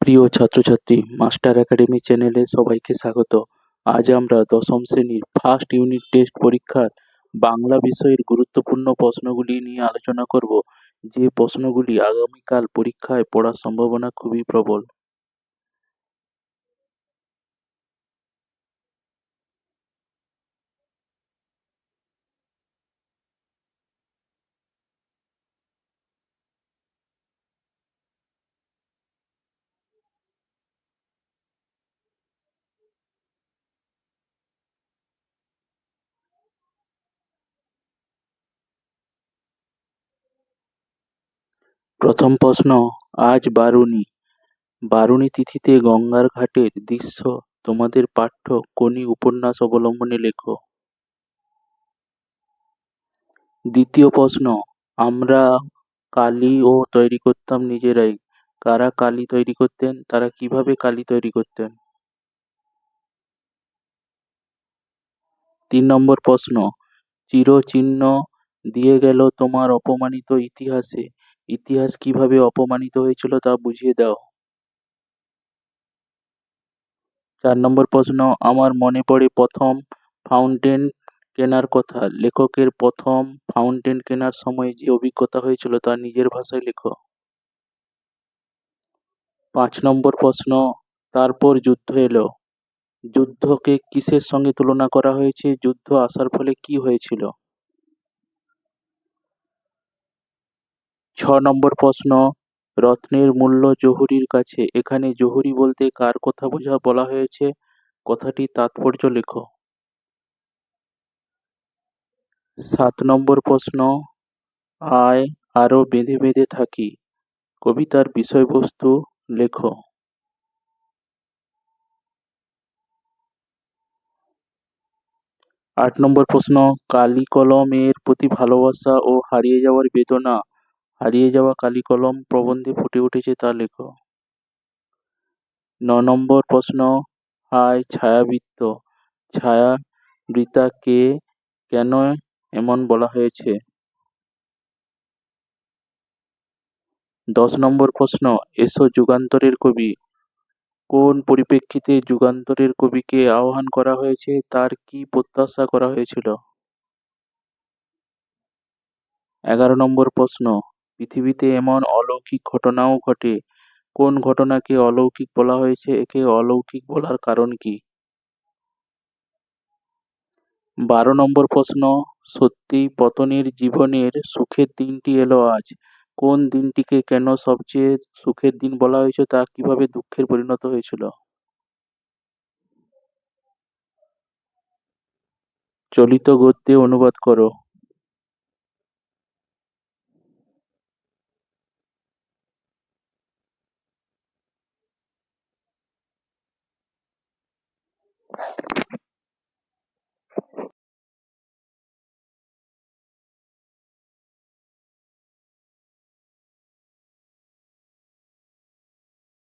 প্রিয় ছাত্রছাত্রী, master academy চ্যানেলে সবাইকে স্বাগত। আজ আমরা দশম শ্রেণীর ফার্স্ট ইউনিট টেস্ট পরীক্ষার বাংলা বিষয়ের গুরুত্বপূর্ণ প্রশ্নগুলি নিয়ে আলোচনা করব, যে প্রশ্নগুলি আগামীকাল পরীক্ষায় পড়ার সম্ভাবনা খুবই প্রবল। প্রথম প্রশ্ন, আজ বারুণী। বারুণী তিথিতে গঙ্গার ঘাটের দৃশ্য তোমাদের পাঠ্য কোনি উপন্যাস অবলম্বনে লেখো। দ্বিতীয় প্রশ্ন, আমরা কালিও তৈরি করতাম নিজেরাই। কারা কালি তৈরি করতেন? তারা কিভাবে কালি তৈরি করতেন? ৩ নম্বর প্রশ্ন, চিরচিহ্ন দিয়ে গেল তোমার অপমানিত ইতিহাসে। ইতিহাস কিভাবে অপমানিত হয়েছিল তা বুঝিয়ে দাও। ৪ নম্বর প্রশ্ন, আমার মনে পড়ে প্রথম ফাউন্টেন কেনার কথা। লেখকের প্রথম ফাউন্টেন কেনার সময় যে অভিজ্ঞতা হয়েছিল তা নিজের ভাষায় লেখো। ৫ নম্বর প্রশ্ন, তারপর যুদ্ধ এলো। যুদ্ধকে কিসের সঙ্গে তুলনা করা হয়েছে? যুদ্ধ আসার ফলে কি হয়েছিল? ৬ নম্বর প্রশ্ন, রত্নের মূল্য জহুরীর কাছে। এখানে জহুরী বলতে কার কথা বলা হয়েছে? কথাটির তাৎপর্য লেখো। ৭ নম্বর প্রশ্ন, আয় আরো বেঁধে বেঁধে থাকি। কবিতার বিষয়বস্তু লেখো। ৮ নম্বর প্রশ্ন, কালি কলমের প্রতি ভালোবাসা ও হারিয়ে যাওয়ার বেদনা হারিয়ে যাওয়া কালি কলম প্রবন্ধে ফুটে উঠেছে তা লেখো। ৯ নম্বর প্রশ্ন, হায় ছায়াবৃত্ত। ছায়াবৃতাকে কেন এমন বলা হয়েছে? ১০ নম্বর প্রশ্ন, এসো যুগান্তরের কবি। কোন পরিপ্রেক্ষিতে যুগান্তরের কবিকে আহ্বান করা হয়েছে? তার কি প্রত্যাশা করা হয়েছিল? ১১ নম্বর প্রশ্ন, পৃথিবীতে এমন অলৌকিক ঘটনাও ঘটে। কোন ঘটনাকে অলৌকিক বলা হয়েছে? একে অলৌকিক বলার কারণ কি? ১২ নম্বর প্রশ্ন, সত্যিই পতনের জীবনের সুখের দিনটি এলো আজ। কোন দিনটিকে কেন সবচেয়ে সুখের দিন বলা হয়েছে তা কিভাবে দুঃখের পরিণত হয়েছিল? চলিত গদ্যে অনুবাদ করো।